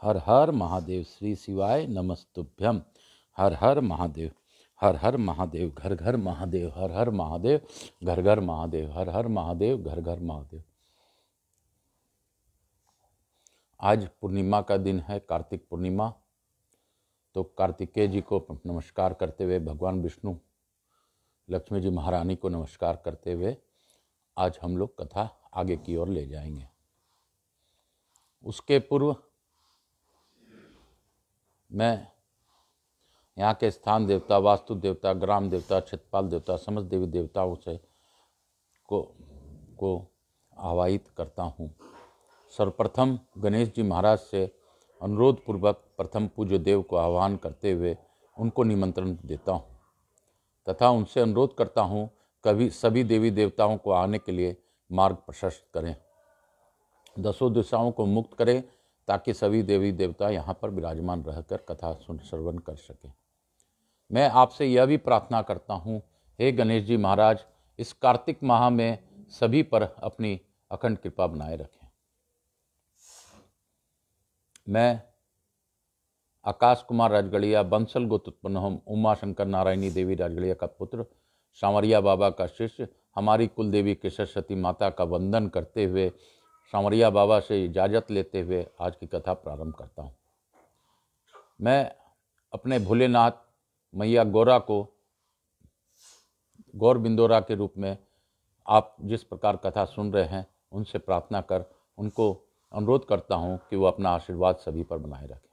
हर हर महादेव। श्री शिवाय नमस्तुभ्यम। हर हर महादेव, हर हर महादेव, घर घर महादेव, हर हर महादेव, घर घर महादेव, हर हर महादेव, घर घर महादेव। आज पूर्णिमा का दिन है, कार्तिक पूर्णिमा। तो कार्तिकेय जी को नमस्कार करते हुए, भगवान विष्णु, लक्ष्मी जी महारानी को नमस्कार करते हुए आज हम लोग कथा आगे की ओर ले जाएंगे। उसके पूर्व मैं यहाँ के स्थान देवता, वास्तु देवता, ग्राम देवता, क्षेत्रपाल देवता, समस्त देवी देवताओं से को आवाहित करता हूँ। सर्वप्रथम गणेश जी महाराज से अनुरोध पूर्वक प्रथम पूज्य देव को आह्वान करते हुए उनको निमंत्रण देता हूँ तथा उनसे अनुरोध करता हूँ कभी सभी देवी देवताओं को आने के लिए मार्ग प्रशस्त करें, दसों दिशाओं को मुक्त करें ताकि सभी देवी देवता यहाँ पर विराजमान रहकर कथा श्रवण कर सकें। मैं आपसे यह भी प्रार्थना करता हूँ, हे गणेश जी महाराज, इस कार्तिक माह में सभी पर अपनी अखंड कृपा बनाए रखें। मैं आकाश कुमार राजगढ़िया, बंसल गोत्र उत्पन्न हम, उमा शंकर नारायणी देवी राजगढ़िया का पुत्र, सांवरिया बाबा का शिष्य, हमारी कुल देवी केशरसती माता का वंदन करते हुए, सांवरिया बाबा से इजाज़त लेते हुए आज की कथा प्रारंभ करता हूँ। मैं अपने भोलेनाथ मैया गौरा को गौर बिंदोरा के रूप में आप जिस प्रकार कथा सुन रहे हैं उनसे प्रार्थना कर उनको अनुरोध करता हूँ कि वो अपना आशीर्वाद सभी पर बनाए रखें।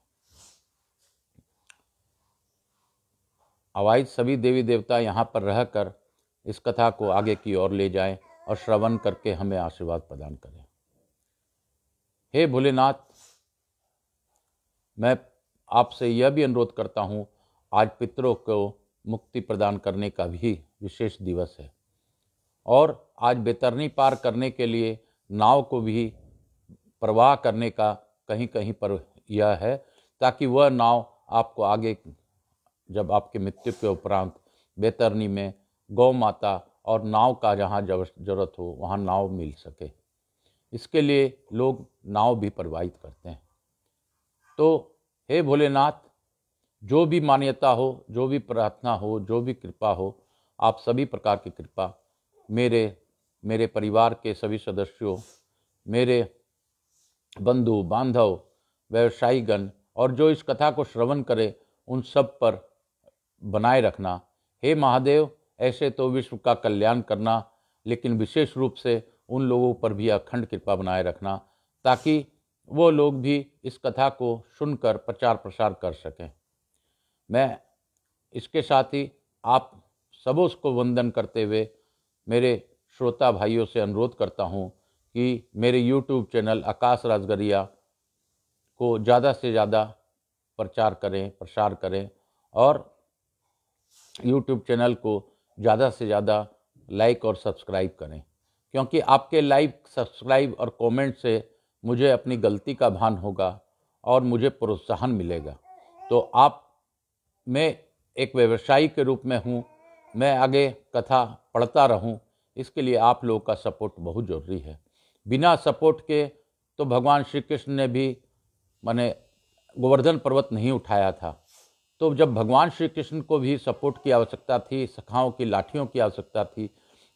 आवाहित सभी देवी देवता यहाँ पर रहकर इस कथा को आगे की ओर ले जाएं और श्रवण करके हमें आशीर्वाद प्रदान करें। हे भोलेनाथ, मैं आपसे यह भी अनुरोध करता हूँ, आज पितरों को मुक्ति प्रदान करने का भी विशेष दिवस है और आज बैतरनी पार करने के लिए नाव को भी प्रवाह करने का कहीं कहीं पर यह है ताकि वह नाव आपको आगे जब आपके मृत्यु के उपरांत बैतरनी में गौ माता और नाव का जहाँ जरूरत हो वहाँ नाव मिल सके। इसके लिए लोग नाव भी प्रवाहित करते हैं। तो हे भोलेनाथ, जो भी मान्यता हो, जो भी प्रार्थना हो, जो भी कृपा हो, आप सभी प्रकार की कृपा मेरे परिवार के सभी सदस्यों, मेरे बंधु बांधव, व्यवसायीगण और जो इस कथा को श्रवण करे उन सब पर बनाए रखना। हे महादेव, ऐसे तो विश्व का कल्याण करना, लेकिन विशेष रूप से उन लोगों पर भी अखंड कृपा बनाए रखना ताकि वो लोग भी इस कथा को सुनकर प्रचार प्रसार कर सकें। मैं इसके साथ ही आप सबों को वंदन करते हुए मेरे श्रोता भाइयों से अनुरोध करता हूँ कि मेरे YouTube चैनल आकाश राजगढ़िया को ज़्यादा से ज़्यादा प्रचार करें, प्रसार करें और YouTube चैनल को ज़्यादा से ज़्यादा लाइक और सब्सक्राइब करें, क्योंकि आपके लाइक, सब्सक्राइब और कमेंट से मुझे अपनी गलती का भान होगा और मुझे प्रोत्साहन मिलेगा। तो आप, मैं एक व्यवसायी के रूप में हूँ, मैं आगे कथा पढ़ता रहूँ, इसके लिए आप लोगों का सपोर्ट बहुत ज़रूरी है। बिना सपोर्ट के तो भगवान श्री कृष्ण ने भी गोवर्धन पर्वत नहीं उठाया था। तो जब भगवान श्री कृष्ण को भी सपोर्ट की आवश्यकता थी, सखाओं की लाठियों की आवश्यकता थी,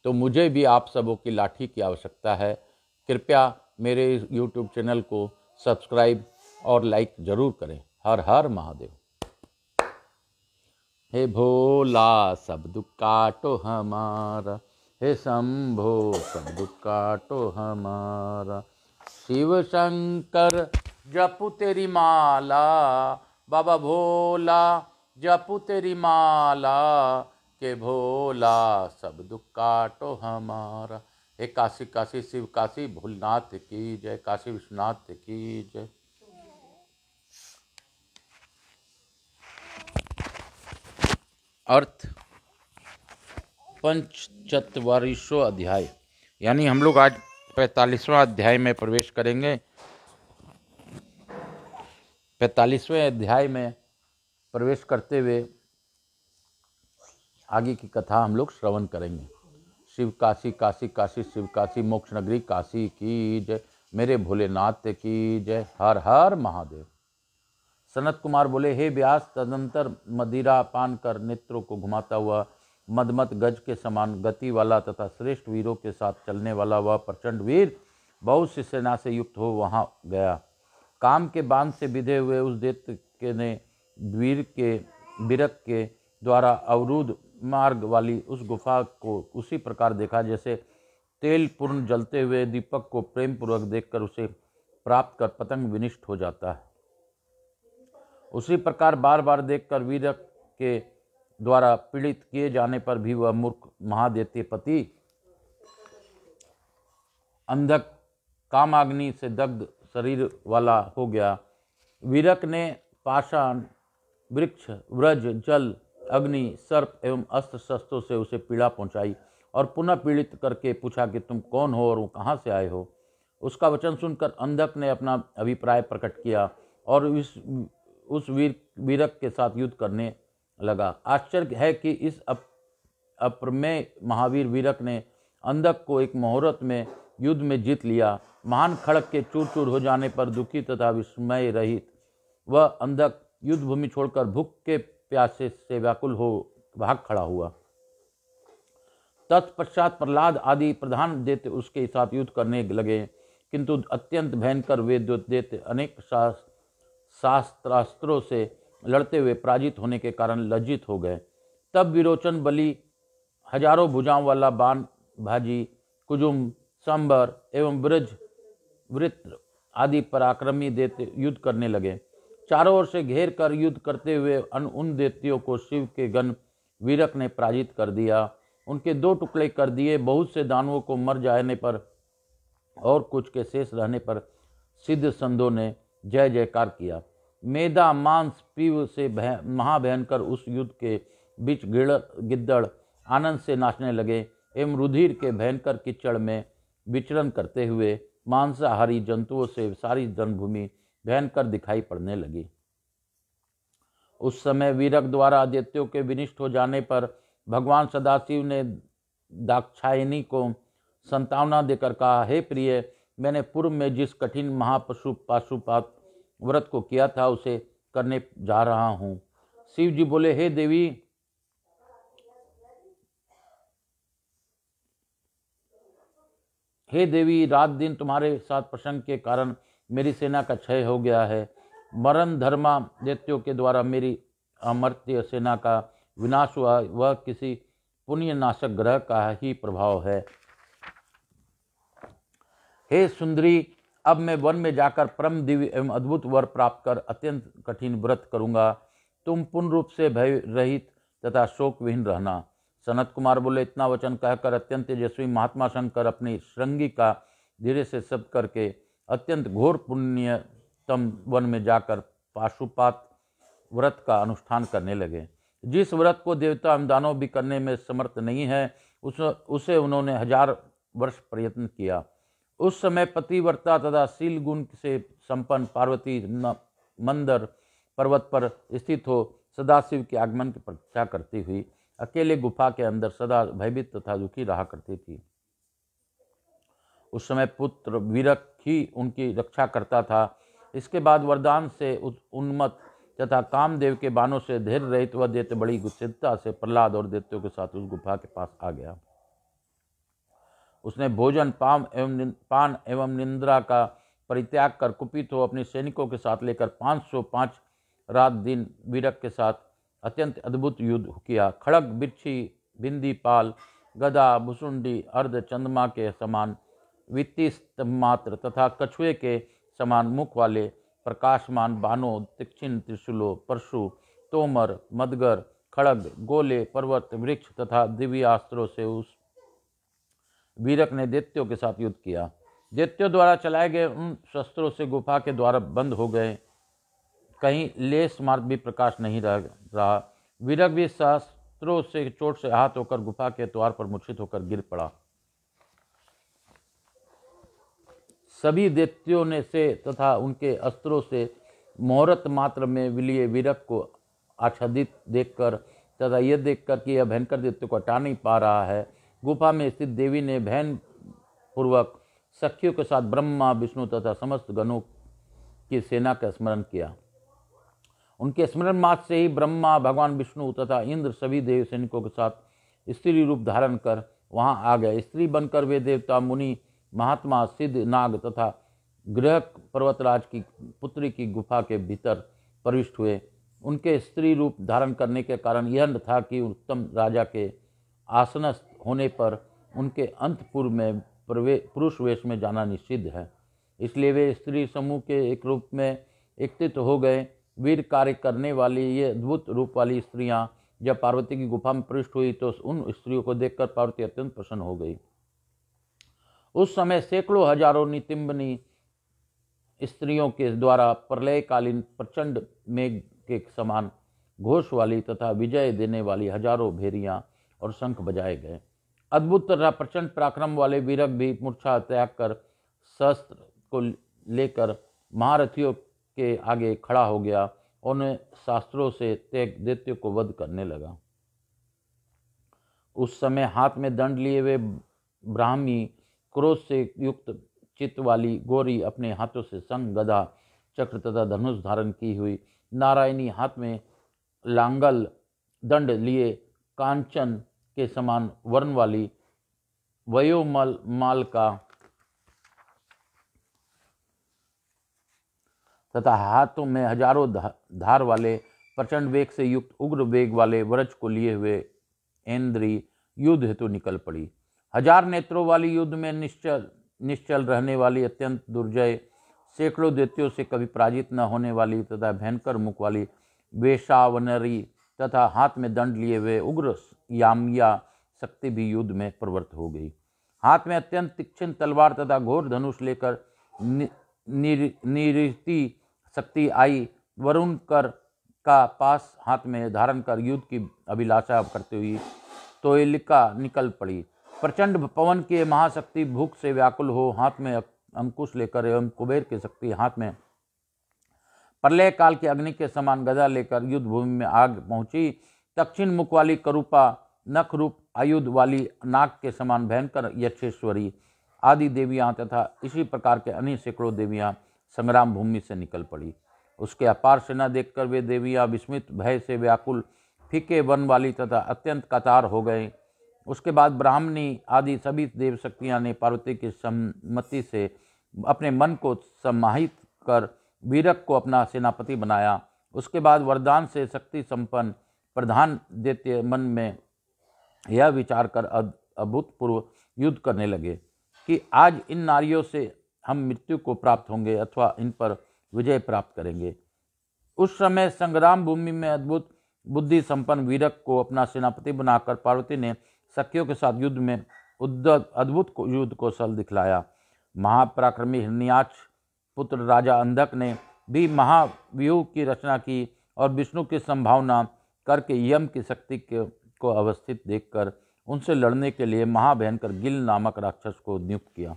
तो मुझे भी आप सबों की लाठी की आवश्यकता है। कृपया मेरे YouTube चैनल को सब्सक्राइब और लाइक जरूर करें। हर हर महादेव। हे भोला, सब दुख काटो हमारा, हे शंभो, सब दुख काटो हमारा, शिव शंकर जपू तेरी माला, बाबा भोला जपू तेरी माला, के भोला सब दुख काटो हमारा। हे काशी काशी शिव काशी भोलेनाथ की जय, काशी विश्वनाथ की जय। अर्थ पंचचत्वारिशो अध्याय, यानी हम लोग आज 45वां अध्याय में प्रवेश करेंगे। 45वें अध्याय में प्रवेश करते हुए आगे की कथा हम लोग श्रवण करेंगे। शिव काशी काशी काशी शिव काशी, मोक्ष नगरी काशी की जय, मेरे भोलेनाथ की जय। हर हर महादेव। सनत कुमार बोले, हे व्यास, तदंतर मदिरा पान कर नेत्रों को घुमाता हुआ मदमत गज के समान गति वाला तथा श्रेष्ठ वीरों के साथ चलने वाला वह प्रचंड वीर बहुत सी सेना से युक्त हो वहां गया। काम के बांध से बिधे हुए उस दैत्य के ने वीरक के द्वारा अवरुद्ध मार्ग वाली उस गुफा को उसी प्रकार देखा जैसे तेल पूर्ण जलते हुए दीपक को प्रेम पूर्वक देखकर उसे प्राप्त कर पतंग विनिष्ट हो जाता है। उसी प्रकार बार बार देखकर वीरक के द्वारा पीड़ित किए जाने पर भी वह मूर्ख महादैत्यपति अंधक कामाग्नि से दग्ध शरीर वाला हो गया। वीरक ने पाषाण, वृक्ष, व्रज, जल, अग्नि, सर्प एवं अस्त्र शस्त्रों से उसे पीड़ा पहुंचाई और पुनः पीड़ित करके पूछा कि तुम कौन हो और वो कहाँ से आए हो। उसका वचन सुनकर अंधक ने अपना अभिप्राय प्रकट किया और उस वीरक के साथ युद्ध करने लगा। आश्चर्य है कि इस अप्रमेय महावीर वीरक ने अंधक को एक मुहूर्त में युद्ध में जीत लिया। महान खड़ग के चूर चूर हो जाने पर दुखी तथा विस्मय रहित वह अंधक युद्ध भूमि छोड़कर भूख के प्यासे से व्याकुल हो भाग खड़ा हुआ। तत्पश्चात प्रहलाद आदि प्रधान दैत्य उसके साथ युद्ध करने लगे, किंतु अत्यंत भयंकर वे दैत्य अनेक शास्त्रास्त्रों से लड़ते हुए पराजित होने के कारण लज्जित हो गए। तब विरोचन बलि हजारों भुजाओं वाला बाण भाजी, कुजुम, संबर एवं वृत्र आदि पराक्रमी दैत्य युद्ध करने लगे। चारों ओर से घेर कर युद्ध करते हुए उन दैत्यों को शिव के गण वीरक ने पराजित कर दिया, उनके दो टुकड़े कर दिए। बहुत से दानवों को मर जाने पर और कुछ के शेष रहने पर सिद्ध संधों ने जय जयकार किया। मेधा मांस पीव से महाभयंकर उस युद्ध के बीच गिद्दड़ आनंद से नाचने लगे एवं रुधिर के भयंकर कीचड़ में विचरण करते हुए मांसाहारी जंतुओं से सारी रणभूमि भयंकर दिखाई पड़ने लगी। उस समय वीरक द्वारा दैत्यों के विनिष्ट हो जाने पर भगवान सदाशिव ने दाक्षायणी को संतावना देकर कहा, हे प्रिय, मैंने पूर्व में जिस कठिन महापाशुपात व्रत को किया था उसे करने जा रहा हूँ। शिव जी बोले, हे देवी, रात दिन तुम्हारे साथ प्रसंग के कारण मेरी सेना का क्षय हो गया है। मरण धर्मा दैत्यों के द्वारा मेरी अमर्त्य सेना का विनाश हुआ, वह किसी पुण्य नाशक ग्रह का ही प्रभाव है। हे सुंदरी, अब मैं वन में जाकर परम दिव्य एवं अद्भुत वर प्राप्त कर अत्यंत कठिन व्रत करूंगा। तुम पूर्ण रूप से भय रहित तथा शोक विहीन रहना। सनत कुमार बोले, इतना वचन कहकर अत्यंत तेजस्वी महात्मा शंकर अपनी श्रृंगी का धीरे से शब्द करके अत्यंत घोर पुण्यतम वन में जाकर पाशुपात व्रत का अनुष्ठान करने लगे। जिस व्रत को देवता एवं दानव भी करने में समर्थ नहीं है, उसे उन्होंने 1000 वर्ष प्रयत्न किया। उस समय पतिव्रता तथा शील गुण से संपन्न पार्वती मंदर पर्वत पर स्थित हो सदाशिव के आगमन की प्रतीक्षा करती हुई अकेले गुफा के अंदर सदा भयभीत तथा दुखी रहा करती थी। उस समय पुत्र वीरक ही उनकी रक्षा करता था। इसके बाद वरदान से उन्मत्त तथा कामदेव के बाणों से धैर्य रहित वह दैत्य बड़ी गुस्सिता से प्रहलाद और दैत्यों के साथ उस गुफा के पास आ गया। उसने भोजन पान एवं निंद्रा का परित्याग कर कुपित हो अपने सैनिकों के साथ लेकर 505 रात दिन वीरक के साथ अत्यंत अद्भुत युद्ध किया। खड़ग, बिच्छी, बिंदी, पाल, गदा, भुसुंडी, अर्ध चंद्रमा के समान वित्तीस्त मात्र तथा कछुए के समान मुख वाले प्रकाशमान बाणों, तीक्ष्ण त्रिशूलों, परशु, तोमर, मदगर, खड़ग, गोले, पर्वत, वृक्ष तथा दिव्यास्त्रों से उस वीरक ने दैत्यों के साथ युद्ध किया। दैत्यों द्वारा चलाए गए उन शस्त्रों से गुफा के द्वार बंद हो गए, कहीं लेस मार्ग भी प्रकाश नहीं रहा। वीरक भी शस्त्रों से चोट से आहत होकर गुफा के द्वार पर मूर्छित होकर गिर पड़ा। सभी दैत्यों ने से तथा उनके अस्त्रों से मुहूर्त मात्र में विलीय वीरक को आच्छादित देखकर तथा यह देखकर कि यह भयंकर दैत्य को हटा नहीं पा रहा है, गुफा में स्थित देवी ने भयन पूर्वक सखियों के साथ ब्रह्मा, विष्णु तथा समस्त गणों की सेना का स्मरण किया। उनके स्मरण मात्र से ही ब्रह्मा, भगवान विष्णु तथा इंद्र सभी देव सैनिकों के साथ स्त्री रूप धारण कर वहां आ गए। स्त्री बनकर वे देवता, मुनि, महात्मा, सिद्ध, नाग तथा गृह पर्वतराज की पुत्री की गुफा के भीतर प्रविष्ट हुए। उनके स्त्री रूप धारण करने के कारण यह था कि उत्तम राजा के आसनस्थ होने पर उनके अंतपुर में पुरुष वेश में जाना निषिद्ध है। इसलिए वे स्त्री समूह के एक रूप में एकत्रित हो गए। वीर कार्य करने वाली ये अद्भुत रूप वाली स्त्रियां जब पार्वती की गुफा में प्रविष्ट हुई तो उन स्त्रियों को देखकर पार्वती अत्यंत प्रसन्न हो गई। उस समय सैकड़ों हजारों नितिम्बनी स्त्रियों के द्वारा प्रलयकालीन प्रचंड मेघ के समान घोष वाली तथा विजय देने वाली हजारों भेरियां और शंख बजाए गए। अद्भुत तथा प्रचंड पराक्रम वाले वीरक भी मूर्छा त्याग कर शस्त्र को लेकर महारथियों के आगे खड़ा हो गया और उन्हें शास्त्रों से त्याग दैत्यों को वध करने लगा। उस समय हाथ में दंड लिए हुए ब्राह्मी, क्रोध से युक्त चित्त वाली गौरी, अपने हाथों से शंख, गदा, चक्र तथा धनुष धारण की हुई नारायणी, हाथ में लांगल दंड लिए कांचन के समान वर्ण वाली वयोमल मालका तथा हाथों में हजारों धार वाले प्रचंड वेग से युक्त उग्र वेग वाले वज्र को लिए हुए इंद्री युद्ध हेतु निकल पड़ी। हजार नेत्रों वाली युद्ध में निश्चल रहने वाली, अत्यंत दुर्जय, सैकड़ों दैत्यों से कभी पराजित न होने वाली तथा भयंकर मुख वाली वेशावनरी तथा हाथ में दंड लिए हुए उग्र यामिया शक्ति भी युद्ध में प्रवृत्त हो गई। हाथ में अत्यंत तीक्ष्ण तलवार तथा घोर धनुष लेकर निरृति शक्ति आई वरुण कर का पास हाथ में धारण कर युद्ध की अभिलाषा करते हुई तोयलिका निकल पड़ी। प्रचंड पवन के महाशक्ति भूख से व्याकुल हो हाथ में अंकुश लेकर एवं कुबेर की शक्ति हाथ में प्रलय काल की अग्नि के समान गदा लेकर युद्ध भूमि में आग पहुंची। दक्षिण मुख वाली करूपा, नख रूप आयुध वाली नाग के समान भयंकर यक्षेश्वरी आदि देवियां तथा इसी प्रकार के अन्य सैकड़ों देवियां संग्राम भूमि से निकल पड़ी। उसके अपार सेना देखकर वे देवियां विस्मित, भय से व्याकुल, फीके वन वाली तथा अत्यंत कतार हो गए। उसके बाद ब्राह्मणी आदि सभी देव शक्तियां ने पार्वती की सम्मति से अपने मन को समाहित कर वीरक को अपना सेनापति बनाया। उसके बाद वरदान से शक्ति संपन्न प्रधान दैत्य मन में यह विचार कर अभूतपूर्व युद्ध करने लगे कि आज इन नारियों से हम मृत्यु को प्राप्त होंगे अथवा इन पर विजय प्राप्त करेंगे। उस समय संग्राम भूमि में अद्भुत बुद्धि संपन्न वीरक को अपना सेनापति बनाकर पार्वती ने सखियों के साथ युद्ध में अद्भुत युद्ध कौशल दिखलाया। महापराक्रमी हिरण्याक्ष पुत्र राजा अंधक ने भी महाव्यूह की रचना की और विष्णु की संभावना करके यम की शक्ति को अवस्थित देखकर उनसे लड़ने के लिए महाभयंकर गिल नामक राक्षस को नियुक्त किया।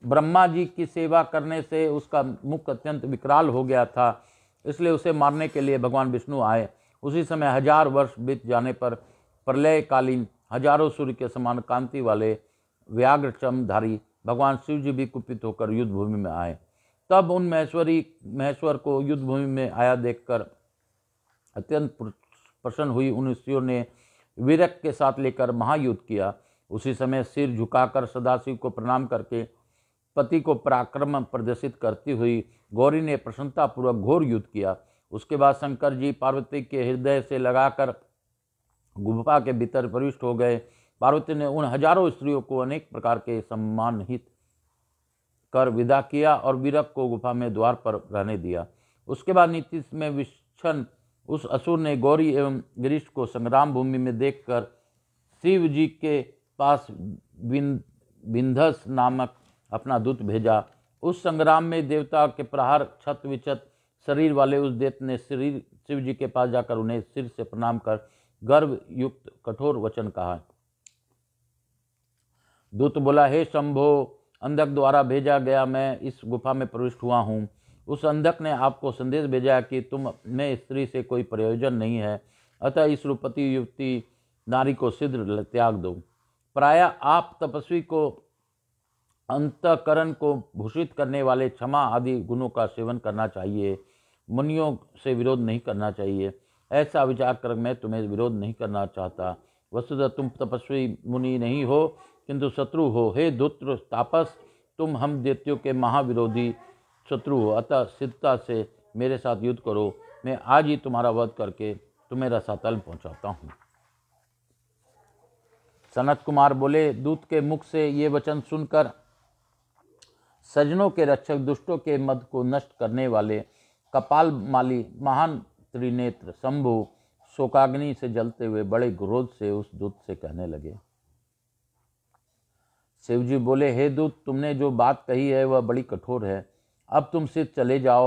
ब्रह्मा जी की सेवा करने से उसका मुख अत्यंत विकराल हो गया था, इसलिए उसे मारने के लिए भगवान विष्णु आए। उसी समय 1000 वर्ष बीत जाने पर प्रलयकालीन हजारों सूर्य के समान कांति वाले व्याघ्र चमधारी भगवान शिव जी भी कुपित होकर युद्ध भूमि में आए। तब उन महेश्वर को युद्ध भूमि में आया देखकर अत्यंत प्रसन्न हुई उन स्त्रियों ने वीरक के साथ लेकर महायुद्ध किया। उसी समय सिर झुकाकर सदाशिव को प्रणाम करके पति को पराक्रम प्रदर्शित करती हुई गौरी ने प्रसन्नतापूर्वक घोर युद्ध किया। उसके बाद शंकर जी पार्वती के हृदय से लगाकर गुफा के भीतर प्रविष्ट हो गए। पार्वती ने उन हजारों स्त्रियों को अनेक प्रकार के सम्मानित कर विदा किया और वीरक को गुफा में द्वार पर रहने दिया। उसके बाद नीति में विच्छन उस असुर ने गौरी एवं गिरीश को संग्राम भूमि में देखकर शिव जी के पास विंधस नामक अपना दूत भेजा। उस संग्राम में देवता के प्रहार छत विचत शरीर वाले उस दैत्य ने शिव जी के पास जाकर उन्हें सिर से प्रणाम कर गर्व युक्त कठोर वचन कहा। दूत बोला, हे शंभो, अंधक द्वारा भेजा गया मैं इस गुफा में प्रविष्ट हुआ हूँ। उस अंधक ने आपको संदेश भेजा कि तुम में स्त्री से कोई प्रयोजन नहीं है, अतः इस रूपवती युवती नारी को शीघ्र त्याग दो। प्रायः आप तपस्वी को अंतःकरण को भूषित करने वाले क्षमा आदि गुणों का सेवन करना चाहिए। मुनियों से विरोध नहीं करना चाहिए। ऐसा विचार कर मैं तुम्हें विरोध नहीं करना चाहता। वस्तुतः तुम तपस्वी मुनि नहीं हो किंतु शत्रु हो। हे धूर्त तापस, तुम हम दैत्यों के महाविरोधी शत्रु हो, अतः सिद्धता से मेरे साथ युद्ध करो। मैं आज ही तुम्हारा वध करके तुम्हें रसातल पहुंचाता हूँ। सनत कुमार बोले, दूत के मुख से ये वचन सुनकर सज्जनों के रक्षक, दुष्टों के मद को नष्ट करने वाले कपाल माली महान त्रिनेत्र शंभु शोकाग्नि से जलते हुए बड़े क्रोध से उस दूत से कहने लगे। शिवजी बोले, हे दूत, तुमने जो बात कही है वह बड़ी कठोर है। अब तुम सिद्ध चले जाओ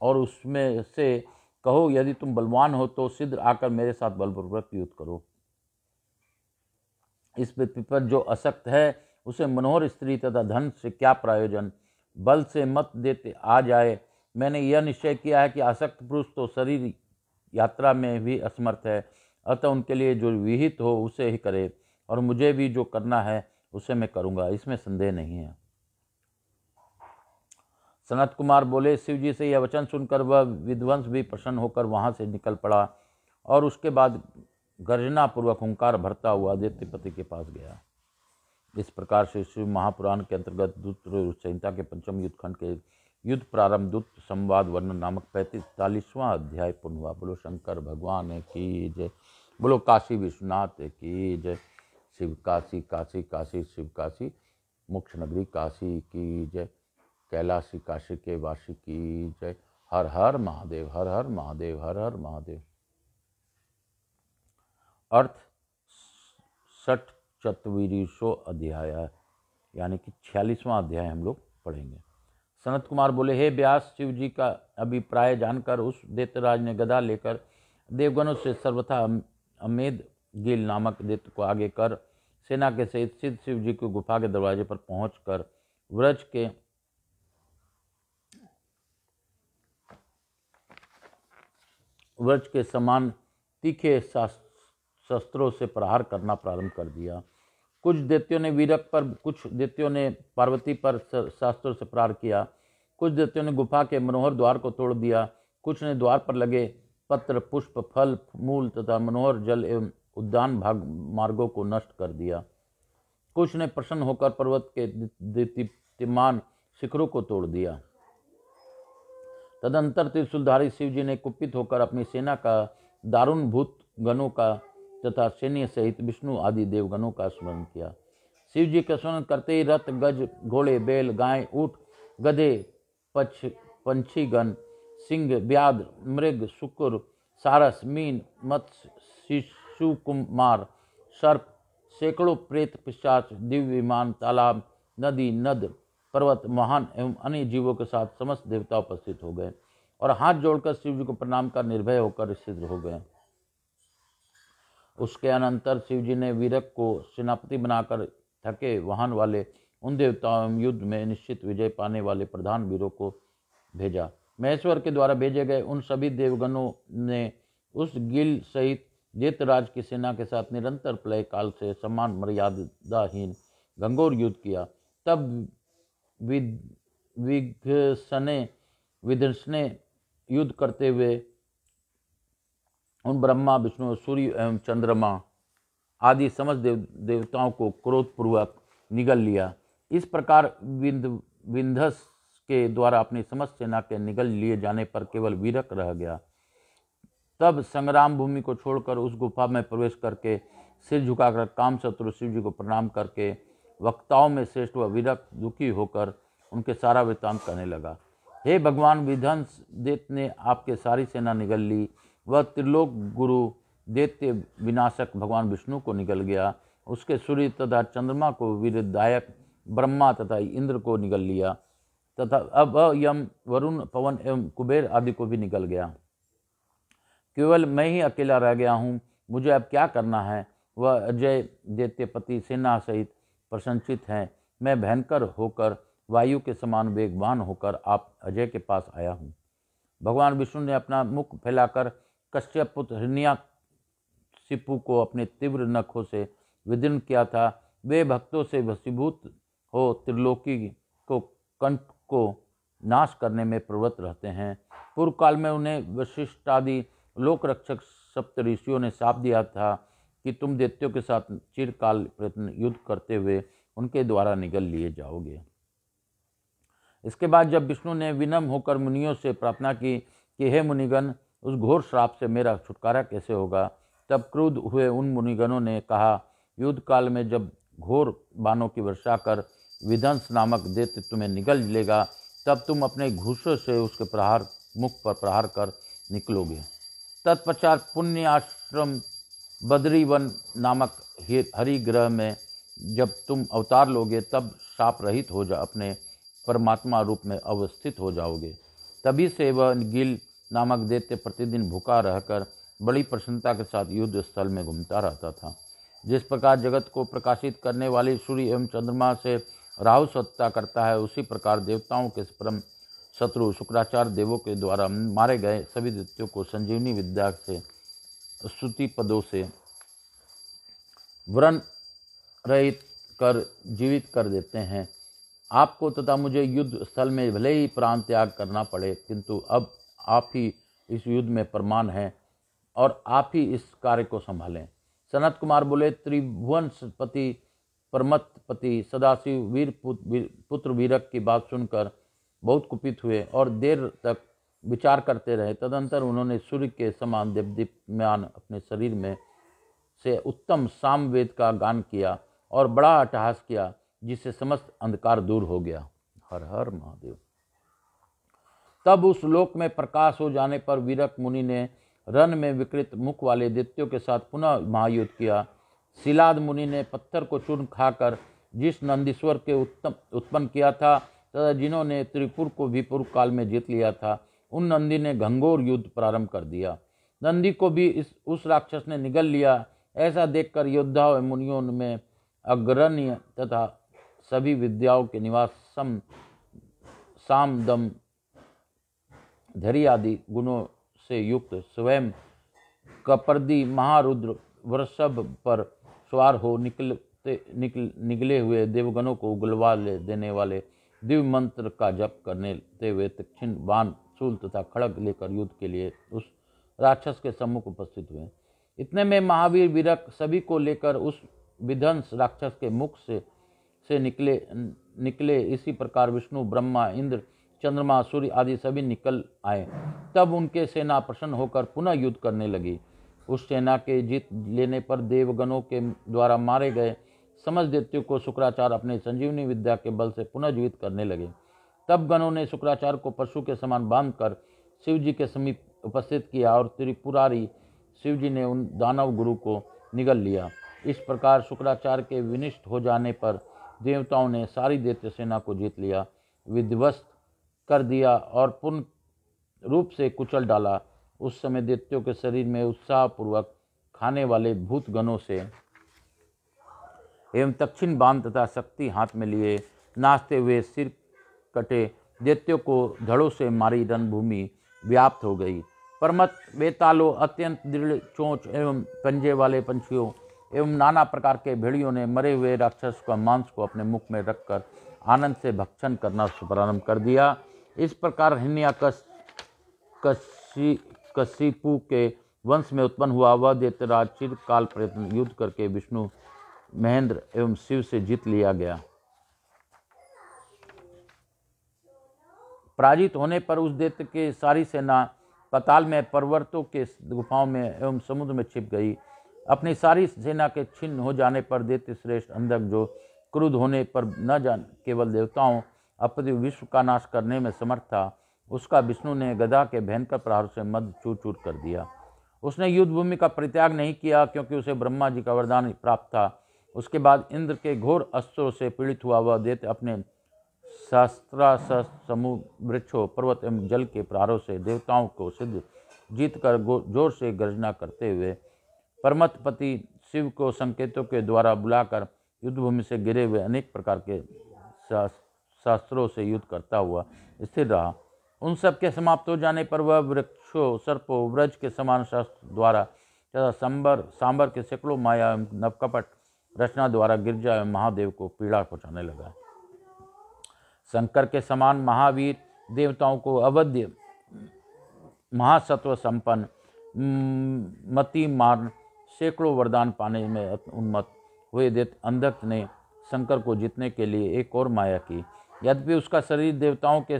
और उसमें से कहो, यदि तुम बलवान हो तो सिद्ध आकर मेरे साथ बलपूर्वक युद्ध करो। इस पृथ्वी पर जो असक्त है उसे मनोहर स्त्री तथा धन से क्या प्रयोजन। बल से मत देते आ जाए। मैंने यह निश्चय किया है कि आसक्त पुरुष तो शरीर यात्रा में भी असमर्थ है, अतः उनके लिए जो विहित हो उसे ही करे, और मुझे भी जो करना है उसे मैं करूँगा, इसमें संदेह नहीं है। सनत कुमार बोले, शिवजी से यह वचन सुनकर वह विध्वंस भी प्रसन्न होकर वहाँ से निकल पड़ा और उसके बाद गर्जना पूर्वक हुंकार भरता हुआ दैत्यपति के पास गया। इस प्रकार से शिव महापुराण के अंतर्गत दूत संहिता के पंचम युद्ध खंड के युद्ध प्रारंभ दूत संवाद वर्णन नामक 45वां अध्याय पूर्ण हुआ। बोलो शंकर भगवान की जय। बोलो काशी विश्वनाथ की जय। शिव काशी काशी काशी शिव काशी, मोक्ष नगरी काशी की जय। कैलाशी काशी के वासी की जय। हर हर महादेव, हर हर महादेव, हर हर महादेव। अर्थ 64 अध्याय यानी कि 46वां अध्याय हम लोग पढ़ेंगे। सनत कुमार बोले, हे व्यास, शिव जी का अभिप्राय जानकर उस दैत्यराज ने गदा लेकर देवगणों से सर्वथा अमेद गिल नामक दैत्य को आगे कर सेना के सहित सिद्ध शिव जी की गुफा के दरवाजे पर पहुंचकर व्रज के समान तीखे शस्त्रों से प्रहार करना प्रारंभ कर दिया। कुछ दैत्यों ने वीरक पर, कुछ दैत्यों ने पार्वती पर शास्त्रों से प्रहार किया। कुछ दैत्यों ने गुफा के मनोहर द्वार को तोड़ दिया। कुछ ने द्वार पर लगे पत्र, पुष्प, फल, मूल तथा मनोहर जल एवं उद्यान भाग मार्गों को नष्ट कर दिया। कुछ ने प्रसन्न होकर पर्वत के दीप्तिमान शिखरों को तोड़ दिया। तदंतर त्रिशूलधारी शिवजी ने कुपित होकर अपनी सेना का, दारुण भूत गणों का तथा सैन्य सहित विष्णु आदि देवगणों का स्मरण किया। शिवजी का स्मरण करते ही रथ, गज, घोड़े, बैल, गाय, ऊंट, गधे, पंछीगण, सिंह, व्याध, मृग, शुक्र, सारस, मीन, मत्स्य, शिशु कुमार, सर्प, सैकड़ों प्रेत, पिशाच, दिव्य विमान, तालाब, नदी, नद, पर्वत, महान एवं अन्य जीवों के साथ समस्त देवता उपस्थित हो गए और हाथ जोड़कर शिव जी को प्रणाम कर निर्भय होकर स्थिर हो गए। उसके अनंतर शिवजी ने वीरक को सेनापति बनाकर थके वाहन वाले उन देवताओं युद्ध में निश्चित विजय पाने वाले प्रधान वीरों को भेजा। महेश्वर के द्वारा भेजे गए उन सभी देवगणों ने उस गिल सहित दैत्यराज की सेना के साथ निरंतर प्रलय काल से समान मर्यादाहीन घंघोर युद्ध किया। तब विध्वंसने युद्ध करते हुए उन ब्रह्मा, विष्णु, सूर्य एवं चंद्रमा आदि समस्त देवताओं को क्रोधपूर्वक निगल लिया। इस प्रकार विंध्स के द्वारा अपनी समस्त सेना के निगल लिए जाने पर केवल वीरक रह गया। तब संग्राम भूमि को छोड़कर उस गुफा में प्रवेश करके सिर झुकाकर काम शत्रु शिव जी को प्रणाम करके वक्ताओं में श्रेष्ठ व वीरक दुखी होकर उनके सारा वृत्तांत करने लगा। हे भगवान, विध्वंस दैत्य ने आपके सारी सेना निगल ली। वह त्रिलोक गुरु दैत्य विनाशक भगवान विष्णु को निगल गया। उसके सूर्य तथा चंद्रमा को वीरदायक ब्रह्मा तथा इंद्र को निगल लिया तथा अब यम, वरुण, पवन एवं कुबेर आदि को भी निगल गया। केवल मैं ही अकेला रह गया हूँ। मुझे अब क्या करना है? वह अजय दैत्यपति सेना सहित प्रशंसित हैं। मैं भयंकर होकर वायु के समान वेगवान होकर आप अजय के पास आया हूँ। भगवान विष्णु ने अपना मुख फैलाकर कश्यप पुत्र हिरण्याकशिपु को अपने तीव्र नखों से विदीर्ण किया था। वे भक्तों से वशीभूत हो त्रिलोकी को कंठ को नाश करने में प्रवृत्त रहते हैं। पूर्व काल में उन्हें वशिष्ठादि लोक रक्षक सप्त ऋषियों ने शाप दिया था कि तुम दैत्यों के साथ चिरकाल प्रयत्न युद्ध करते हुए उनके द्वारा निगल लिए जाओगे। इसके बाद जब विष्णु ने विनम्र होकर मुनियों से प्रार्थना की कि हे मुनिगण, उस घोर श्राप से मेरा छुटकारा कैसे होगा, तब क्रुद्ध हुए उन मुनिगणों ने कहा, युद्ध काल में जब घोर बाणों की वर्षा कर विध्वंस नामक दैत्य तुम्हें निगल लेगा, तब तुम अपने घूसों से उसके मुख पर प्रहार कर निकलोगे। तत्पश्चात पुण्य आश्रम बद्रीवन नामक हरिग्रह में जब तुम अवतार लोगे, तब शाप रहित हो अपने परमात्मा रूप में अवस्थित हो जाओगे। तभी से वह गिल नामक दैत्य प्रतिदिन भूखा रहकर बड़ी प्रसन्नता के साथ युद्ध स्थल में घूमता रहता था। जिस प्रकार जगत को प्रकाशित करने वाली सूर्य एवं चंद्रमा से राहु सत्ता करता है, उसी प्रकार देवताओं के परम शत्रु शुक्राचार्य देवों के द्वारा मारे गए सभी दैत्यों को संजीवनी विद्या से स्तुति पदों से व्रण रहित कर जीवित कर देते हैं। आपको तथा मुझे युद्ध स्थल में भले ही प्राण त्याग करना पड़े, किंतु अब आप ही इस युद्ध में प्रमाण हैं और आप ही इस कार्य को संभालें। सनत कुमार बोले, त्रिभुवनपति परमतपति सदाशिव वीर पुत्र वीरक की बात सुनकर बहुत कुपित हुए और देर तक विचार करते रहे। तदंतर उन्होंने सूर्य के समान देदीप्यमान अपने शरीर में से उत्तम सामवेद का गान किया और बड़ा अट्टहास किया, जिससे समस्त अंधकार दूर हो गया। हर हर महादेव। तब उस लोक में प्रकाश हो जाने पर वीरक मुनि ने रन में विकृत मुख वाले दैत्यों के साथ पुनः महायुद्ध किया। शिलाद मुनि ने पत्थर को चूर्ण खाकर जिस नंदीश्वर के उत्पन्न किया था तथा जिन्होंने त्रिपुर को भी पूर्व काल में जीत लिया था, उन नंदी ने घंघोर युद्ध प्रारंभ कर दिया। नंदी को भी उस राक्षस ने निगल लिया। ऐसा देखकर योद्धाओं एवं मुनियों में अग्रण्य तथा सभी विद्याओं के निवास साम दम धैर्य आदि गुणों से युक्त स्वयं कपर्दी महारुद्र वृषभ पर सवार हो निकले हुए देवगणों को उगलवा देने वाले दिव्य मंत्र का जप करते हुए दक्षिण बाण शूल तथा खड़ग लेकर युद्ध के लिए उस राक्षस के सम्मुख उपस्थित हुए। इतने में महावीर वीरक सभी को लेकर उस विध्वंस राक्षस के मुख से निकले। इसी प्रकार विष्णु, ब्रह्मा, इंद्र, चंद्रमा, सूर्य आदि सभी निकल आए। तब उनके सेना प्रसन्न होकर पुनः युद्ध करने लगी। उस सेना के जीत लेने पर देवगणों के द्वारा मारे गए समस्त दैत्यों को शुक्राचार्य अपने संजीवनी विद्या के बल से पुनः जीवित करने लगे। तब गणों ने शुक्राचार्य को पशु के समान बांधकर शिव जी के समीप उपस्थित किया और त्रिपुरारी शिव जी ने उन दानव गुरु को निगल लिया। इस प्रकार शुक्राचार्य के विनिष्ट हो जाने पर देवताओं ने सारी दैत्य सेना को जीत लिया, विध्वस्त कर दिया और पूर्ण रूप से कुचल डाला। उस समय दैत्यों के शरीर में उत्साहपूर्वक खाने वाले भूत गणों से एवं दक्षिण बाण तथा शक्ति हाथ में लिए नाचते हुए सिर कटे दैत्यों को धड़ों से मारी रणभूमि व्याप्त हो गई। परमत बेतालों, अत्यंत दृढ़ चोंच एवं पंजे वाले पंछियों एवं नाना प्रकार के भेड़ियों ने मरे हुए राक्षस का मांस को अपने मुख में रखकर आनंद से भक्षण करना प्रारंभ कर दिया। इस प्रकार हिरण्याकश कशिपु के वंश में उत्पन्न हुआ वह दैत्यराज चिरकाल प्रयत्न युद्ध करके विष्णु, महेंद्र एवं शिव से जीत लिया गया। पराजित होने पर उस दैत्य की सारी सेना पाताल में, पर्वतों के गुफाओं में एवं समुद्र में छिप गई। अपनी सारी सेना के छिन्न हो जाने पर दैत्य श्रेष्ठ अंधक, जो क्रुद्ध होने पर न जान केवल देवताओं अपितु विश्व का नाश करने में समर्थ था, उसका विष्णु ने गदा के भयंकर प्रहार से मध्य चूर चूर कर दिया। उसने युद्ध भूमि का परित्याग नहीं किया, क्योंकि उसे ब्रह्मा जी का वरदान प्राप्त था। उसके बाद इंद्र के घोर अस्त्रों से पीड़ित हुआ वह दैत्य अपने सहस्त्रास्त्र समूह, वृक्षों, पर्वत एवं जल के प्रहारों से देवताओं को सिद्ध जीत कर जोर से गर्जना करते हुए परमतपति शिव को संकेतों के द्वारा बुलाकर युद्धभूमि से गिरे हुए अनेक प्रकार के शास्त्रों से युद्ध करता हुआ स्थिर रहा। उन सब के समाप्त हो जाने पर वह वृक्षों, सर्पों, व्रज के समान शास्त्र द्वारा तथा सांबर के सैकड़ों माया एवं नवकपट रचना द्वारा गिरजा एवं महादेव को पीड़ा पहुँचाने लगा। शंकर के समान महावीर देवताओं को अवध्य महासत्व संपन्न मति मार्न सैकड़ों वरदान पाने में उन्मत्त हुए दैत्य अंधक ने शंकर को जीतने के लिए एक और माया की। यद्यपि उसका शरीर देवताओं के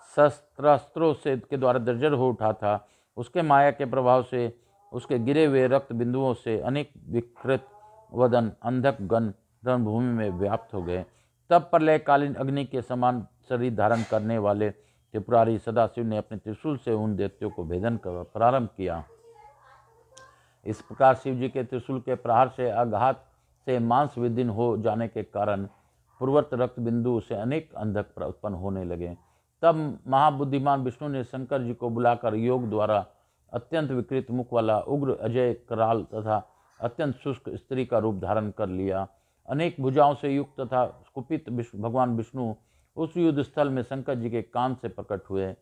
शस्त्रास्त्रों से के द्वारा दर्जर हो उठा था, उसके माया के प्रभाव से उसके गिरे हुए रक्त बिंदुओं से अनेक विकृत वदन अंधक गण रणभूमि में व्याप्त हो गए। तब प्रलयकालीन अग्नि के समान शरीर धारण करने वाले त्रिपुरारी सदाशिव ने अपने त्रिशूल से उन दैत्यों को भेदन कर प्रारंभ किया। इस प्रकार शिव जी के त्रिशूल के प्रहार से आघात से मांस विदीर्ण हो जाने के कारण पूर्वत रक्त बिंदु से अनेक अंधक उत्पन्न होने लगे। तब महाबुद्धिमान विष्णु ने शंकर जी को बुलाकर योग द्वारा अत्यंत विकृत मुख वाला उग्र अजय कराल तथा अत्यंत शुष्क स्त्री का रूप धारण कर लिया। अनेक भुजाओं से युक्त तथा कुपित भगवान विष्णु उस युद्ध स्थल में शंकर जी के कान से प्रकट हुए।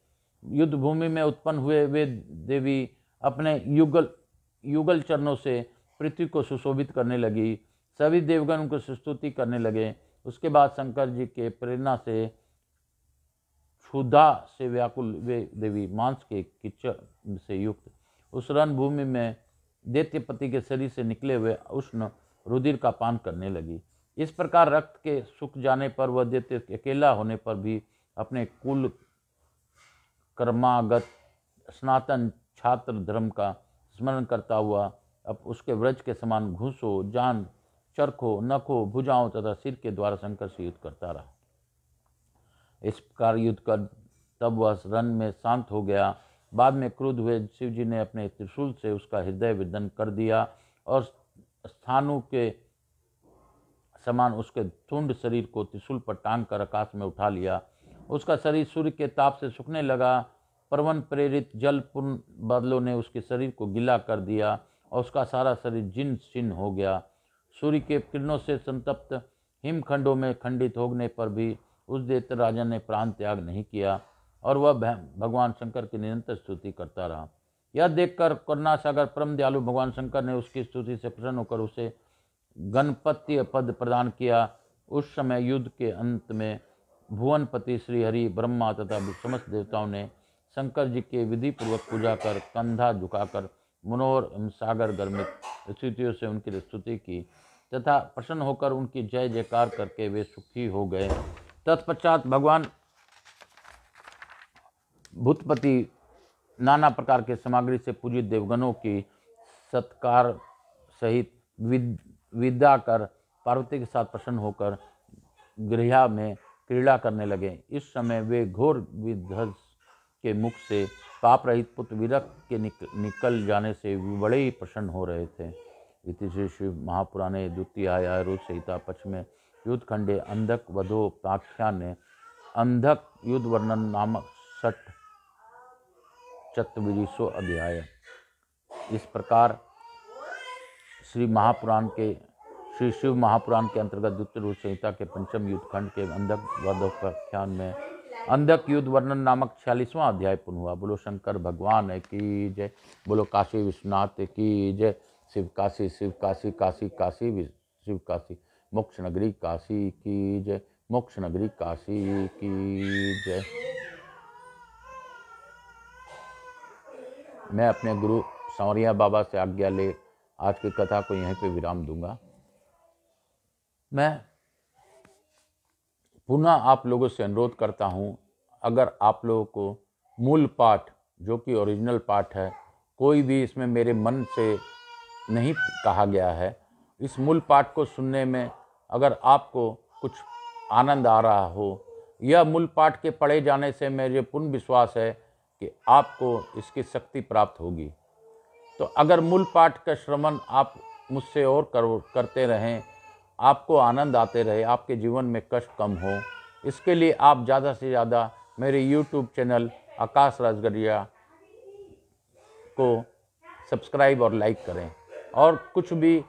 युद्ध भूमि में उत्पन्न हुए वे देवी अपने युगल चरणों से पृथ्वी को सुशोभित करने लगी। सभी देवगण उनको स्तुति करने लगे। उसके बाद शंकर जी के प्रेरणा से क्षुधा से व्याकुल वे देवी मांस के कीचड़ से युक्त उस रणभूमि में दैत्यपति के शरीर से निकले हुए उष्ण रुधिर का पान करने लगी। इस प्रकार रक्त के सूख जाने पर वह दैत्य अकेला होने पर भी अपने कुल कर्मागत सनातन छात्र धर्म का स्मरण करता हुआ अब उसके व्रज के समान घूसों, जान, चरखों, नखों, भुजाओं तथा सिर के द्वारा शंकर से युद्ध करता रहा। इस प्रकार युद्ध कर तब वह रण में शांत हो गया। बाद में क्रुद्ध हुए शिव जी ने अपने त्रिशूल से उसका हृदय विदन कर दिया और स्थानु के समान उसके तुंड शरीर को त्रिशूल पर टांग कर आकाश में उठा लिया। उसका शरीर सूर्य के ताप से सूखने लगा। पर्वन प्रेरित जलपूर्ण बादलों ने उसके शरीर को गीला कर दिया और उसका सारा शरीर जीर्ण शीर्ण हो गया। सूर्य के किरणों से संतप्त हिमखंडों में खंडित होने पर भी उस दैत्य राजा ने प्राण त्याग नहीं किया और वह भगवान शंकर की निरंतर स्तुति करता रहा। यह देखकर करुणासागर परम दयालु भगवान शंकर ने उसकी स्तुति से प्रसन्न होकर उसे गणपति पद प्रदान किया। उस समय युद्ध के अंत में भुवनपति श्री हरि, ब्रह्मा तथा समस्त देवताओं ने शंकर जी के विधि पूर्वक पूजा कर कंधा झुकाकर मनोहर सागर गर्मित स्तुतियों से उनकी स्तुति की तथा प्रसन्न होकर उनकी जय जयकार करके वे सुखी हो गए। तत्पश्चात भगवान भूतपति नाना प्रकार के सामग्री से पूजित देवगणों की सत्कार सहित विदा कर पार्वती के साथ प्रसन्न होकर गृह में क्रीड़ा करने लगे। इस समय वे घोर विध्वंस के मुख से पाप रहित पुत्र विरक्त के निकल जाने से बड़े ही प्रसन्न हो रहे थे। इति श्री शिव महापुराणे द्वितीयाय रोज संहिता पक्ष में युद्ध खंडे अंधक वधोपाख्याने अंधक युद्ध वर्णन नामक 64वां अध्याय। इस प्रकार श्री शिव महापुराण के अंतर्गत द्वितीय रोज संहिता के पंचम युद्ध खंड के अंधक वधोपाख्यान में अंधक युद्ध वर्णन नामक 46वां अध्याय पूर्ण हुआ। बोलो शंकर भगवान की जय। बोलो काशी विश्वनाथ की जय। शिव काशी काशी काशी शिव काशी मोक्ष नगरी काशी की जय। मोक्ष नगरी काशी की जय। मैं अपने गुरु सांवरिया बाबा से आज्ञा ले आज की कथा को यहीं पे विराम दूंगा। मैं पुनः आप लोगों से अनुरोध करता हूं, अगर आप लोगों को मूल पाठ जो कि ओरिजिनल पाठ है, कोई भी इसमें मेरे मन से नहीं कहा गया है, इस मूल पाठ को सुनने में अगर आपको कुछ आनंद आ रहा हो, यह मूल पाठ के पढ़े जाने से मेरे पूर्ण विश्वास है कि आपको इसकी शक्ति प्राप्त होगी। तो अगर मूल पाठ का श्रवण आप मुझसे और करते रहें, आपको आनंद आते रहे, आपके जीवन में कष्ट कम हो, इसके लिए आप ज़्यादा से ज़्यादा मेरे YouTube चैनल आकाश राजगढ़िया को सब्सक्राइब और लाइक करें और कुछ भी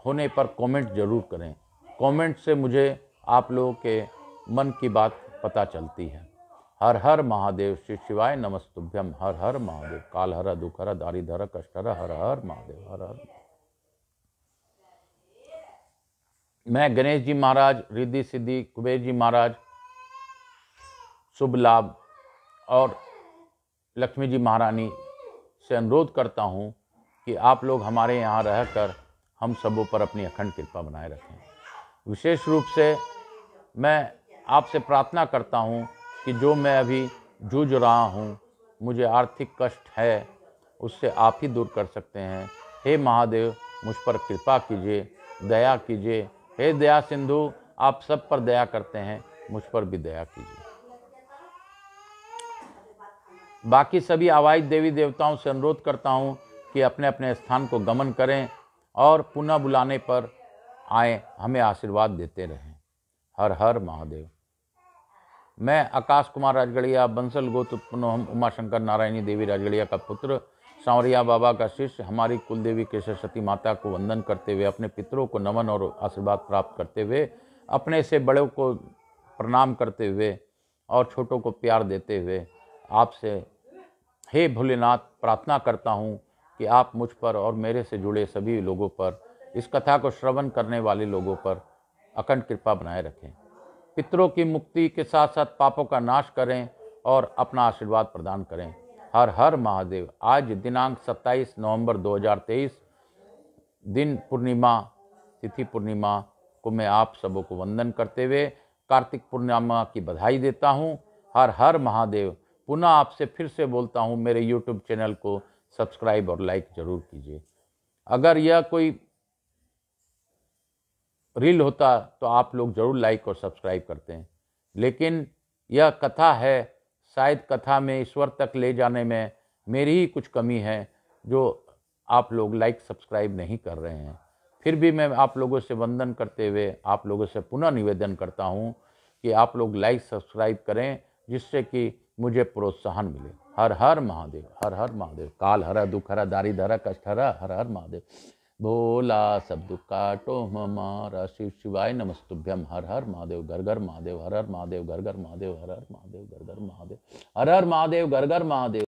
होने पर कमेंट ज़रूर करें। कमेंट से मुझे आप लोगों के मन की बात पता चलती है। हर हर महादेव। श्री शिवाय नमस्तुभ्यम। हर हर महादेव। काल हर दुख हर दारिधर कष्ट हर हर हर महादेव। हर हर। मैं गणेश जी महाराज, रिद्धि सिद्धि कुबेर जी महाराज शुभ लाभ और लक्ष्मी जी महारानी से अनुरोध करता हूँ कि आप लोग हमारे यहाँ रहकर हम सबों पर अपनी अखंड कृपा बनाए रखें। विशेष रूप से मैं आपसे प्रार्थना करता हूँ कि जो मैं अभी जूझ रहा हूँ, मुझे आर्थिक कष्ट है, उससे आप ही दूर कर सकते हैं। हे महादेव, मुझ पर कृपा कीजिए, दया कीजिए। हे दया सिंधु, आप सब पर दया करते हैं, मुझ पर भी दया कीजिए। बाकी सभी आवाहित देवी देवताओं से अनुरोध करता हूँ कि अपने अपने स्थान को गमन करें और पुनः बुलाने पर आए, हमें आशीर्वाद देते रहें। हर हर महादेव। मैं आकाश कुमार राजगढ़िया, बंसल गोत्र उत्पन्न हम उमाशंकर नारायणी देवी राजगढ़िया का पुत्र, सांवरिया बाबा का शिष्य, हमारी कुलदेवी केशर सती माता को वंदन करते हुए, अपने पितरों को नमन और आशीर्वाद प्राप्त करते हुए, अपने से बड़ों को प्रणाम करते हुए और छोटों को प्यार देते हुए आपसे हे भोलेनाथ प्रार्थना करता हूँ कि आप मुझ पर और मेरे से जुड़े सभी लोगों पर, इस कथा को श्रवण करने वाले लोगों पर अखंड कृपा बनाए रखें। पितरों की मुक्ति के साथ साथ पापों का नाश करें और अपना आशीर्वाद प्रदान करें। हर हर महादेव। आज दिनांक 27 नवंबर 2023 दिन पूर्णिमा, तिथि पूर्णिमा को मैं आप सबों को वंदन करते हुए कार्तिक पूर्णिमा की बधाई देता हूँ। हर हर महादेव। पुनः आपसे फिर से बोलता हूँ, मेरे YouTube चैनल को सब्सक्राइब और लाइक जरूर कीजिए। अगर यह कोई रील होता तो आप लोग जरूर लाइक और सब्सक्राइब करते हैं, लेकिन यह कथा है, शायद कथा में ईश्वर तक ले जाने में मेरी ही कुछ कमी है जो आप लोग लाइक सब्सक्राइब नहीं कर रहे हैं। फिर भी मैं आप लोगों से वंदन करते हुए आप लोगों से पुनः निवेदन करता हूं कि आप लोग लाइक सब्सक्राइब करें, जिससे कि मुझे प्रोत्साहन मिले। हर हर महादेव। हर हर महादेव। काल हरा, दुख हरा, दारिद्र हरा, कष्ट हरा। हर हर महादेव। भोला सब दुख काटो हमारा, शिव शिवाय नमस्तुभ्यम। हर हर महादेव। घर घर महादेव। हर हर महादेव। घर घर महादेव। हर हर महादेव। घर घर महादेव। हर हर महादेव। घर घर महादेव।